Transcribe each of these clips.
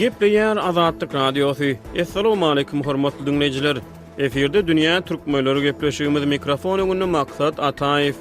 Gepleýär Azatlyk Radiosu. Assalamu alaykum hormatly dinleyijiler. Eferde dünýä türkmenleri gepleşigimiz mikrofon öňünde maksat Ataýew.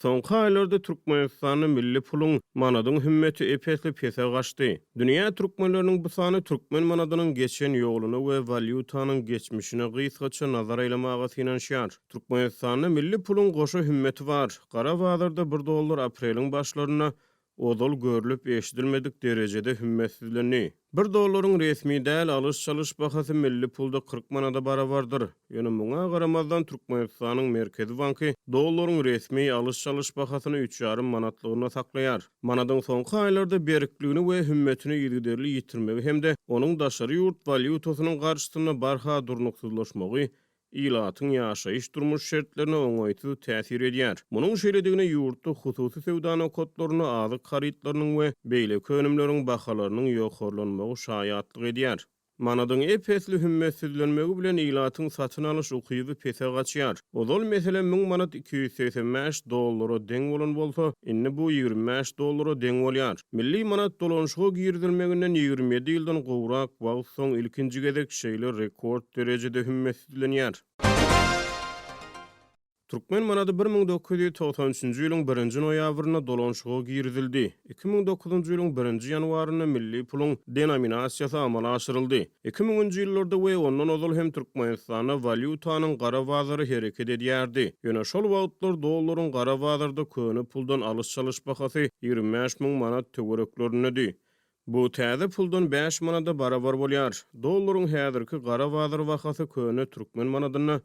Soňky aýlarda Türkmenistanyň milli puluň manadyň hümmeti epesli pese gaçdy. Dünýä türkmenleriniň bu sany türkmen manadynyň geçen ýoluny we valyutanyň geçmişine gysgaça nazar aýlamaga finansiýar. Türkmenistanyň milli puluň goşa hümmeti bar. Gara bazarda $1 apreliň başlaryna odol görülüp eşidilmedik derecede hümmetsizlenýär. $1 resmi däl alış-çalış bahasy milli pulda 40 manada barabardyr. Ýöne muňa garamazdan Türkmenistanyň Merkezi Banky dollaryň resmi alış-çalış bahasyny 3,5 manatlygyna saklaýar. Manadyň soňky aýlarda berikligini we hümmetini ýigderli ýitirmegi hemde onuň daşary ýurt valyutasynyň garşysyna barha durnuksuzlaşmagy ilatyň ýaşaýyş durmuş şertlerine oňaýsy täsir edýär. Munyň şeýledigine ýurtda hususy sewda kodlaryny azyk harytlarynyň we beýle könümleriň bahalarynyň ýokarlanmagy şaýatlyk edýär. Manadyň epesli hümmetsizlenmegi bilen ilatyň satyn alyş ukyby pese gaçýar. Ozal mesele $1000 manat $285 deň bolan bolsa, indi bu $25 deň bolýar. Milli manat dolanşyga girdilmeginden 27 ýyldan gowrak wagt soň ilkinji gezek şeýle rekord derejede hümmetsizlenýär. Türkmen manady 1993-nji ýylyň 1-nji noýabryna dolanşyga girdildi. 2009-njy ýylyň 1-nji ýanwaryna milli puluň denominasiýasy amala aşyryldy. 2000-nji ýyllarda we ondan ozal hem Türkmenistana valyutanyň gara bazary hereket edýärdi. Ýöne şol wagtlar dollaryň gara bazarda köni puldan alış-çalış bahasy 25.000 manat töwereklerinde. Bu täze puldan 5 manada barabar bolýar. Dollaryň häzirki gara bazar bahasy köni Türkmen manadyna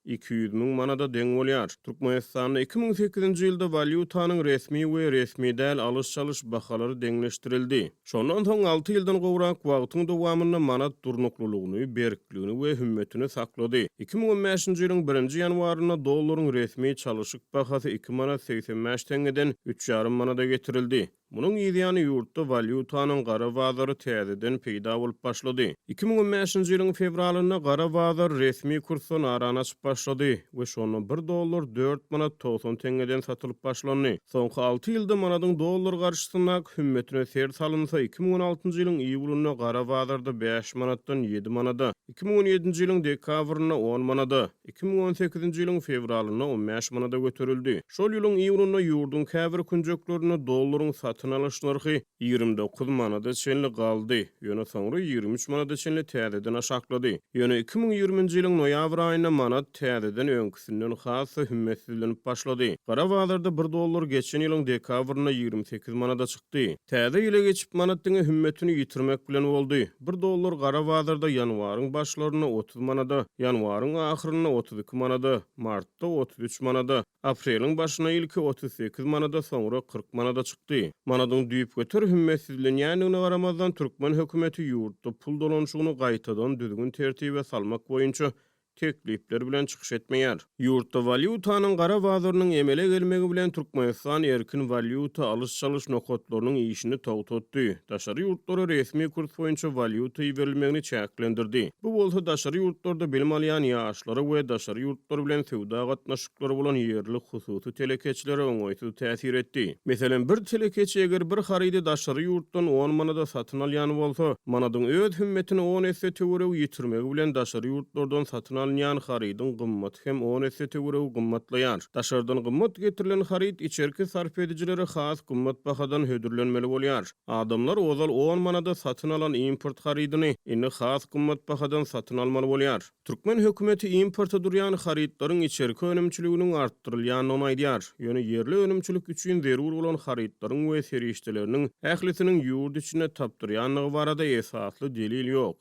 200.000 manada deň bolýar. Türkmenistanyň 2008-nji ýylda valyutanyň resmi we resmi däl alış-çalış bahalary deňleşdirildi. Şondan soň 6 ýyldan gowrak wagtyň dowamyny manat durnuklulugyny, berikligini we hümmetini saklady. 2015-nji ýylyň 1-nji ýanwaryna dollaryň resmi çalyşyk bahasy 2 manat 85 teňeden 3,5 manada getirildi. Munyň ýa-da ýurtda valyutanyň gara bazary täzeden peýda bolup başlady. 2015-nji ýylyň fevralyna gara bazar resmi kursdan aranaşyp başlady we şonu $1 4 manat 90 teňeden satylyp başlandy. Soňky 6 ýylda manadyň dollar garşysyna hümmetine ser salynsa 2016-njy ýylyň iýulyna gara bazarda 5 manatdan 7 manada, 2017-nji ýylyň dekabryna 10 manada, 2018-nji ýylyň fevralyna 15 manada göterildi. Şol ýylyň iýulyna ýurdun käbir kunjeklerini dollaryň satyn alyş narhy 29 manada çenli galdy. Ýöne soňra 23 manada çenli täzeden aşaklady. Ýöne 2020-nji ýylyň noýabr aýyna manat täzeden öňkisinden hasy hümmetsizlenip başlady. Gara bazarda $1 geçen ýylyň dekabryna 28 manada çykdy. Täze ýyla geçip manatyň hümmetini ýitirmek bilen boldy. $1 gara bazarda ýanwaryň başlaryna 30 manada, ýanwaryň ahyryna 32 manada, martda 33 manada, apreliň başyna ilki 38 manada, soňra 40 manada çykdy. Manadyň düýüp göter hümmetsizlenýänine garamazdan Türkmen hökümeti ýurtda pul dolanşygyny gaýtadan düzgün tertibe salmak boýunça teklipler bilen çykyş etmeýär. Ýurtda valyutanyň gara bazarynyň emele gelmegi bilen Türkmenistan erkin valyuta alış-çalış nokotlarynyň işini togtatdy. Daşary ýurtlara resmi kurs boýunça valyuta berilmegini çäklendirdi. Bu bolsa daşary ýurtlarda bilim alýan ýaşlara we daşary ýurtlar bilen sewda gatnaşyklary bolan ýerli hususy telekeçilere oňaýsy täsir etdi. Meselen bir telekeçi eger bir harydy daşary ýurtdan 10 manada satyn alýan bolsa, manadyň öz hümmetini 10 esse töwerek ýitirmegi bilen daşary ýurtlardan satyn alýan harydyň gymmaty hem 10 esse töwerek gymmatlaýar. Daşardan gymmat getirilen haryt içerki sarf edijilere has gymmat bahadan hödürlenmeli bolýar. Adamlar ozal 10 manada satyn alan import harydyny indi has gymmat bahadan satyn almaly bolýar. Türkmen hökümeti importa durýan harytlaryň içerki önümçiliginiň artdyrylýanyny onaýdýar. Ýöne yerli önümçilik üçin zerur bolan harytlaryň we serişdeleriniň ählisiniň ýurt içine tapdyrýanlygy barada esasly delil ýok.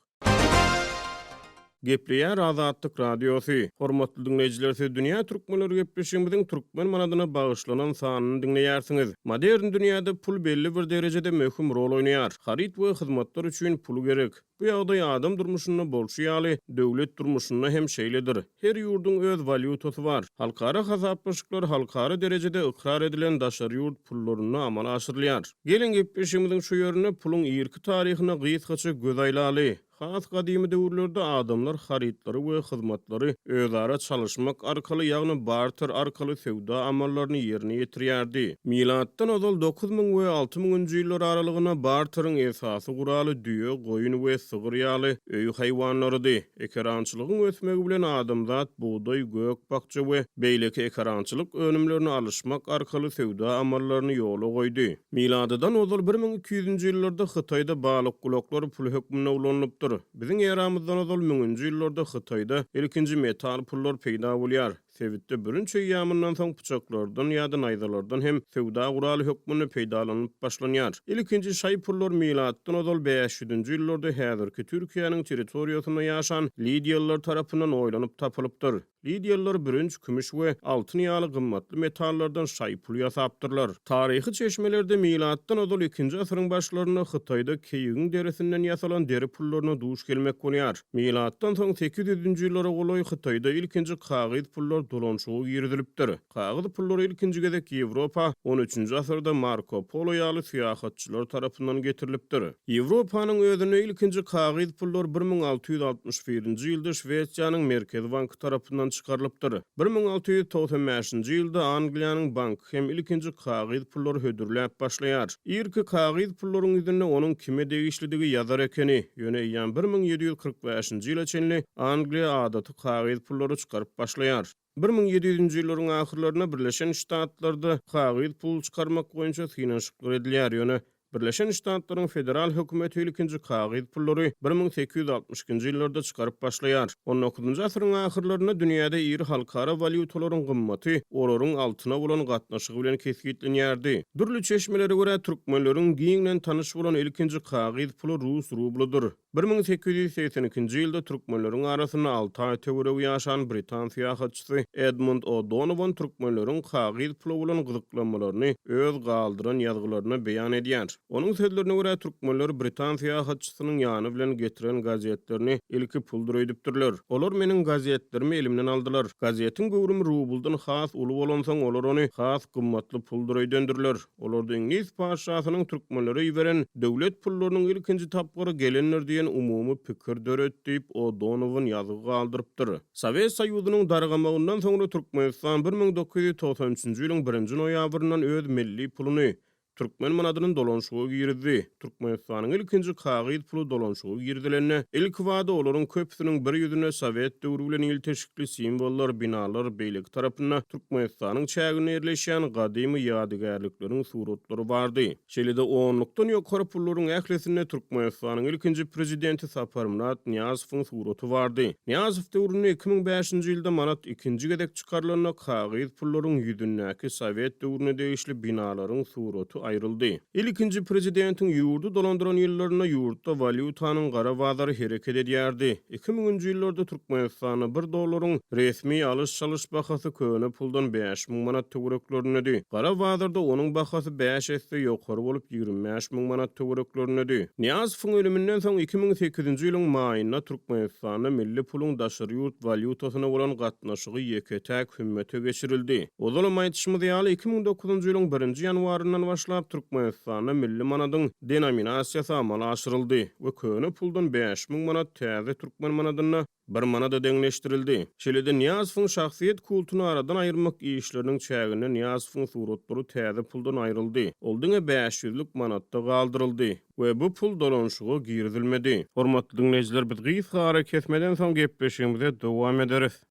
Gepleýär Azatlyk Radiosu. Hormatly dinleyijiler, siz dünýä türkmenleri gepleşigimiziň türkmen manadyna bagyşlanan sanyny dinleýärsiňiz. Modern dünýäde pul belli bir derejede möhüm rol oýnaýar. Haryt we hyzmatlar üçin pul gerek. Bu ýagdaý adam durmuşyna bolşy ýaly döwlet durmuşyna hem şeýledir. Her ýurdun öz valyutasy bar. Halkara hasaplaşyklar halkara derejede ikrar edilen daşary ýurt pullaryny amala aşyrylýar. Gelin gepleşigimiziň şu ýörüne puluň ýerki taryhyna gysgaça göz aýlaly. Has gadymy döwürlerde adamlar harytlary we hyzmatlary özara çalışmak arkaly, ýagny barter arkaly sewda amallaryny ýerine ýetirýärdi. Milatdan ozal 9000 we 6000-njy ýyllar aralygyna barteryň esasy guraly düýe, goýun we sygyr ýaly öýü haýwanlarydy. Ekerançylygyň ösmegi bilen adamzat buğday, gök, bakça we beýleki ekerançylyk önümlerini alışmak arkaly sewda amallaryny ýola goýdy. Miladydan ozal 1200-njy ýyllarda Hytaýda balyk gulaklary pul hökmüne ulanlypdyr. Biziň eramyzdan ozal 1000-njy ýyllarda Hytaýda ilkinji metal pullar peýda bolýar. Sebitde birinçe ýamyndan soň pyçaklardan ýa-da naýzalardan hem sewda guraly hökmüne peýdalanyp başlanýar. İlkinji şaý pullar milatdan ozal 500-nji ýyllarda häzirki Türkiýanyň territoriýasynda ýaşan Lidiýalılar tarapyndan oýlanyp tapylypdyr. Lidiýalılar birinçi kümüş we altyn ýaly gymmatly metallardan şaý pul ýasapdyrlar. Taryhy çeşmelerde milatdan ozal 2-nji asyryň başlaryna Hytaýda keýigiň derisinden ýasalan deri pullaryna duş gelmek bolýar. Milatdan soň 800-nji ýyllara goloý Hytaýda ilkinji kagyz pullar dolanşygy ýerdilipdir. Kagyz pullar ilkinji gezek Ýewropa 13-nji asyrda Marco Polo ýaly syýahatçylar tarapyndan getirilipdir. Ýewropanyň özüne ilkinji kagyz pullar 1661-nji ýylda Şweýçarýanyň Merkez banky tarapyndan çıkarılıpdır. 1695-nji ýylda Angliýanyň bank hem ilkinji kagyz pullar hödürläp başlaýar. İlki kagyz pullaryň üzerine onuň kime degişlidigi ýazar ekeni, ýöne ýan 1745-nji ýyla çenli Angliýa adaty kagyz pullary çıkaryp başlaýar. 1700-nji ýyllaryň ahyrlaryna Birleşen Ştatlarda kagyz pul çıkarmak boýunça synaşyklar edilýär, ýöne Birleşen Ştatlaryň federal hökümeti ilkinji kagyz pullary 1860-njy ýyllarda çıkaryp başlaýar. 19-njy asyryň ahyrlaryna dünýäde iri halkara valyutalaryň gymmaty olaryň altyna bolan gatnaşygy bilen kesgitlenýärdi. Dürli çeşmelere görä türkmenleriň giňden tanyş bolan ilkinji kagyz pulu Rus rubludyr. 1882-nji ýylda türkmenleriň arasyna 6 aý töwereg ýaşan Britan syýahatçysy Edmund O'Donovan türkmenleriň kagyz pulu bolan gyzyklanmalaryny öz galdyran ýazgylaryna beýan edýär. Onuň sözlerine görä türkmenler Britan syýahatçysynyň ýany bilen getiren gazetlerini ilki puldur öýdüpdirler. Olar meniň gazetlerimi elimden aldylar. Gazetiň gowrumy rubuldan has uly bolan soň olar ony has gymmatly puldur öýdendirler. Olardy Ingilis paşasynyň türkmenlere ýiberen döwlet pullarynyň ilkinji tapgary gelenler diýen umumy pikir döret diýip O'Donovan ýazygy galdyrypdyr. Sowet Soýuzynyň dargamagyndan soňra Türkmenistan 1993-nji ýylyň 1-nji noýabryndan öz milli puluny Türkmen manadynyň dolanşygy girdi. Türkmenistanyň ilkinji kagyz pulu dolanşygy girdilerine ilk wada olaryň köpüsiniň bir ýüzüne Sowet döwrü bilen ilteşikli simbollar, binalar beýleki tarapyndan Türkmenistanyň çägine ýerleşýän gadymy ýadygärlikleriň suratlary bardy. Şeýle-de onlukdan ýokary pullaryň ählesinde Türkmenistanyň ilkinji prezidenti Saparmurat Niýazowyň suraty bardy. Niýazow döwrüne 2005-nji ýylda manat ikinji gedek çykarlaryna kagyz pullaryň ýüzündäki Sowet döwrüne degişli binalaryň suraty ayrıldı. İlkinji prezidentiň ýurdu dolandyran ýyllaryna ýurtda valyutanyň gara bazary hereket edýärdi. 2000-nji ýyllarda Türkmenistana $1 resmi alış-çalış bahasy köne puldan 5000 manat töwereklerinde. Gara bazarda onuň bahasy 5 esse ýokary bolup 25000 manat töwereklerinde. Niýazowyň ölümünden soň 2008-nji ýylyň maýyna Türkmenistana milli pulun daşary ýurt valyutasyna bolan gatnaşygy ýeketäk hümmete geçirildi. O zaman aýtışmyz ýaly 2009-njy ýylyň 1-nji ýanwaryndan başlap Türkmenistana milli manadyň denominasiýasy amala aşyryldy we köne puldan 5000 manat täze türkmen manadyna 1 manada deňleşdirildi. Şeýle-de Niýazowyň şahsiýet kultuny aradan aýyrmak işleriniň çägine Niýazowyň suratlary täze puldan aýryldy. Ol diňe 500-lik manatda galdyryldy we bu pul dolanşygy girdilmedi. Hormatly dinleýijiler, biz gysga kesmeden soň gepleşigimize dowam ederiz.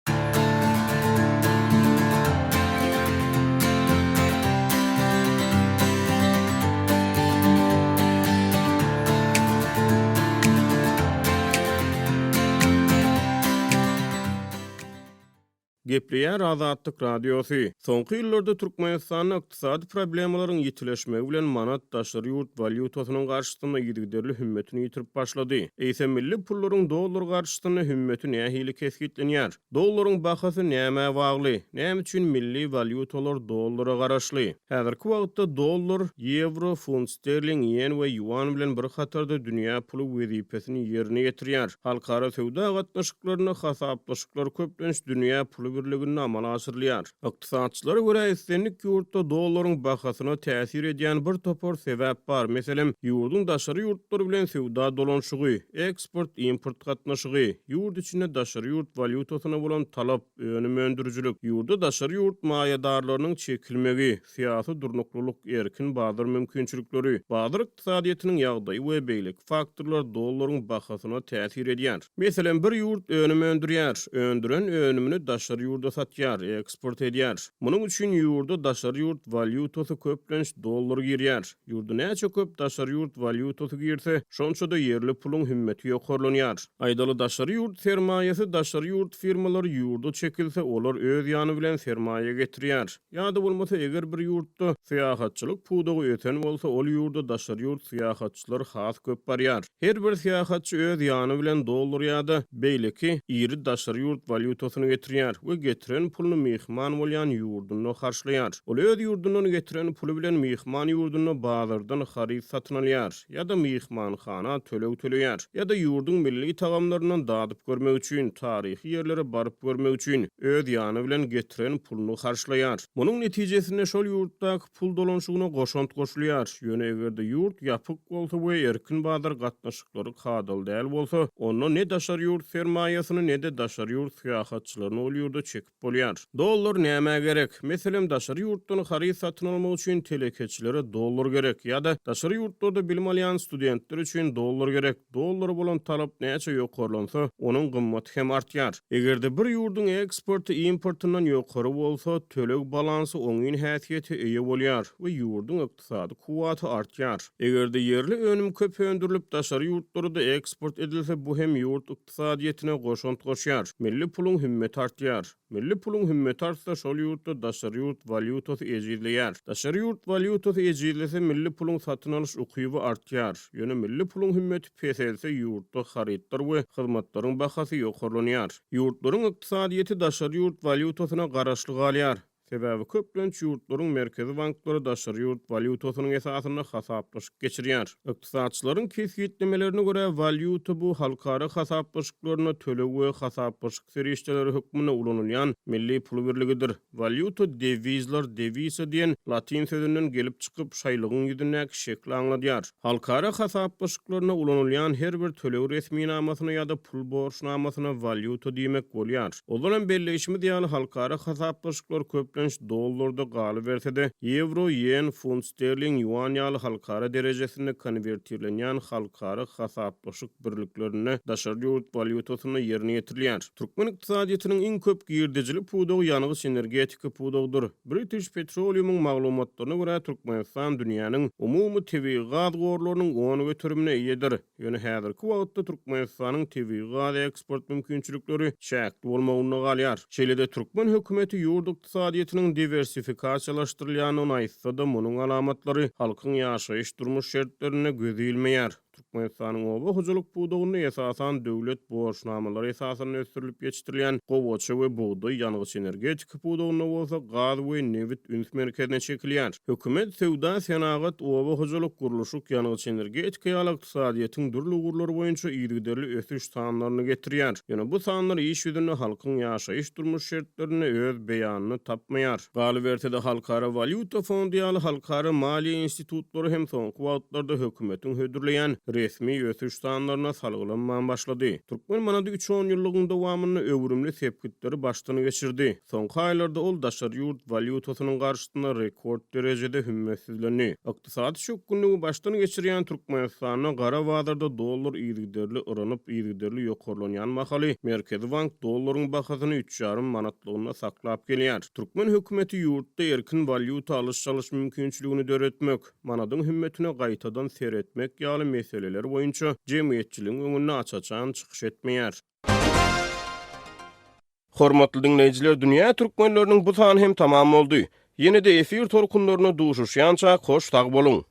Gepleýär Azatlyk radiosu. Soňky ýyllarda Türkmenistanyň ykdysady problemlaryň ýetileşmegi bilen manat daşary ýurt valyutasynyň garşysynda ýigderli hümmetini ýitirip başlady. Eýse milli pullaryň dollar garşysynda hümmeti nähili kesgitlenýär. Dollaryň bahasy näme bagly? Näme üçin milli valyutalar dollara garaşly? Häzirki wagtda dollar, euro, funt sterling, yen we yuan bilen bir hatarda dünýä pulu wezipesini ýerine ýetirýär. Halkara sewda gatnaşyklaryna hasaplaşyklar köplenç dünýä pulu birligini amala aşyrylýar. Ykdysatçylara görä esenlik ýurtda dollaryň bahasyna täsir edýän bir topar sebäp bar. Meselem, ýurdun daşary ýurtlary bilen sewda dolanşygy, eksport, import gatnaşygy, ýurt içinde daşary ýurt valyutasyna bolan talap, önüm öndürüjülük, ýurda daşary ýurt maýadarlarynyň çekilmegi, syýasy durnuklyk, erkin bazar mümkinçilikleri, bazar ykdysadyýatynyň ýagdaýy we beýleki faktorlar dollaryň bahasyna täsir edýär. Meselem, bir ýurt önüm öndürýär, öndüren önümini daşary ýurda satýar, eksport edýär. Munyň üçin ýurda daşary ýurt valyutasy köplenç dollar girýär. Ýurda näçe köp daşary ýurt valyutasy girse, şonça da yerli puluň hümmeti ýokarlanýar. Aýdaly daşary ýurt sermaýesy daşary ýurt firmalary ýurda çekilse, olar öz ýany bilen sermaýe getirýär. Ýa-da bolmasa eger bir ýurtda syýahatçylyk pudagy öten bolsa, ol ýurda daşary ýurt syýahatçylar has köp barýar. Her bir syýahatçy öz ýany bilen dollar ýa-da beýleki iri daşary ýurt valyutasyny getirýär we getiren puluny mihman bolýan ýurduny harçlaýar. Ol öz ýurdundan getiren puly bilen mihman ýurduny bazardan haryp satyn alýar ýa-da mihmanhana töleýär ýa-da ýurdun milli tagamlaryndan dadyp görmek üçin, taryhy ýerlere baryp görmek üçin öz ýany bilen getiren puluny harçlaýar. Munyň netijesinde şol ýurtdaky pul dolanşygyna goşant goşulýar. Ýöne egerde ýurt ýapyk bolsa we erkin bazar gatnaşyklary kadal däl bolsa, onda ne daşary ýurt sermaýasyny ne de daşary ýurt syýahatçylaryny ol ýurda çekip bolýar. Dollar näme gerek? Meselem, daşary ýurtdan haryp satyn almak üçin telekeçilere dollar gerek ýa-da daşary ýurtlarda bilim alýan studentler üçin dollar gerek. Dollar bolan talap näçe ýokarlansa, onuň gymmaty hem artýar. Egerde bir ýurdun eksporty importyndan ýokary bolsa, tölek balansy oňyn häsiýeti eýe bolýar we ýurdun ykdysady kuwaty artýar. Egerde yerli önüm köp öndürilip daşary ýurtlarda eksport edilse, bu hem ýurt ykdysadyýetine goşant goşýar. Milli puluň hümmeti artýar. Milli puluň hümmeti artsa, şol ýurtda daşary ýurt valyutasy ejizleýär. Daşary ýurt valyutasy ejizlese, milli puluň satyn alyş ukyby artýar. Ýöne milli puluň hümmeti peselse, ýurtda harytlar we hyzmatlaryň bahasy ýokarlanýar. Ýurtlaryň ykdysadyýeti daşary ýurt valyutasyna garaşly galýar. Sebäbi köplenç ýurtlaryň merkezi banklary daşary ýurt valyutasynyň esasyna hasaplaşyk geçirýär. Ykdysatçylaryň kesgitlemelerine görä, valyuta bu halkara hasaplaşyklaryna töleg we hasaplaşyk serişdeleri hökmüne ulanylýan milli pul birligidir. Valyuta devizlar, devisa diýen latin sözünden gelip çykyp şaýlygyň ýüzündäki şekli aňladýar. Halkara hasaplaşyklaryna ulanylýan her bir töleg resminamasyna ýa-da pul borçnamasyna valyuta diýmek bolýar. Olaryň belleşimi diýäli halkara hasaplaşyklar köp dollarda galy berse de, euro, yen, funt sterling, yuan ýaly halkara derejesinde konvertirlenýän halkara hasaplaşyk birliklerine daşary ýurt valyutasyny ýerine ýetirilýär. Türkmen ykdysadyýatynyň iň köp girdijili pudagy ýanygyç energetika pudagydyr. British Petroleum'un maglumatlaryna görä, Türkmenistan dünýäniň umumy tebii gaz gorlarynyň 10 götürümine ýedir. Ýöne häzirki wagtda Türkmenistanyň tebii gaz eksport mümkinçilikleri şäkli bolmagyna galýar. Şeýle-de Türkmen hökümeti ýurt ykdysadyýatynyň diversifikasiýalaşdyrylýanyny aýtsa da, munyň alamatlary halkyň ýaşaýyş durmuş şertlerine gözilmeýär. Türkmenistanyň oba hojalyk pudagyny esasan döwlet borçnamalary esasyna ösürilip ýetişdirilýän gowaça we buğday ýanygyç energetika pudagyna bolsa gaz we newit üns merkezine çekilýär. Hökümet sewda senagat oba hojalyk gurulşyk ýanygyç energetika ýaly ykdysadyýatyň durly gurulary boýunça ýigderli ösüş sanlaryny getirýär. Ýöne bu sanlar iş ýüzünde halkyň ýaşaýyş durmuş şertlerine öz beýanyny tapmaýar. Galy berse-de Halkara Valyuta Fondy ýaly halkara maliýe institutlary hem soňky wagtlarda hökümetiň hödürleýän resmi ösüş sanlaryna salgylanman başlady. Türkmen manady 3-10 ýyllygyň dowamyny öwrümli sepkitleri başdan geçirdi. Soňky aýlarda ol daşary ýurt valyutasynyň garşysyna rekord derejede hümmetsizlenýär. Ykdysady şokkunlygy başdan geçirýän Türkmenistanyň gara bazarda dollar ýigderli ıranyp ýigderli ýokarlanýan mahaly Merkezi Bank dollaryň bahasyny 3,5 manatlygyna saklap gelýär. Türkmen hökümeti ýurtda erkin valyuta alyş-salyş mümkinçiligini döretmek, manadyň hümmetine gaýtadan seretmek ýaly meseleler boýunça jemgyýetçiligiň öňüne açaçan çykyş etmeýär. Hormatly dinleýijiler, dünýä türkmenleriniň bu sany hem tamam boldy. Ýene-de efir torkunlaryna duşuşýança hoş tag boluň.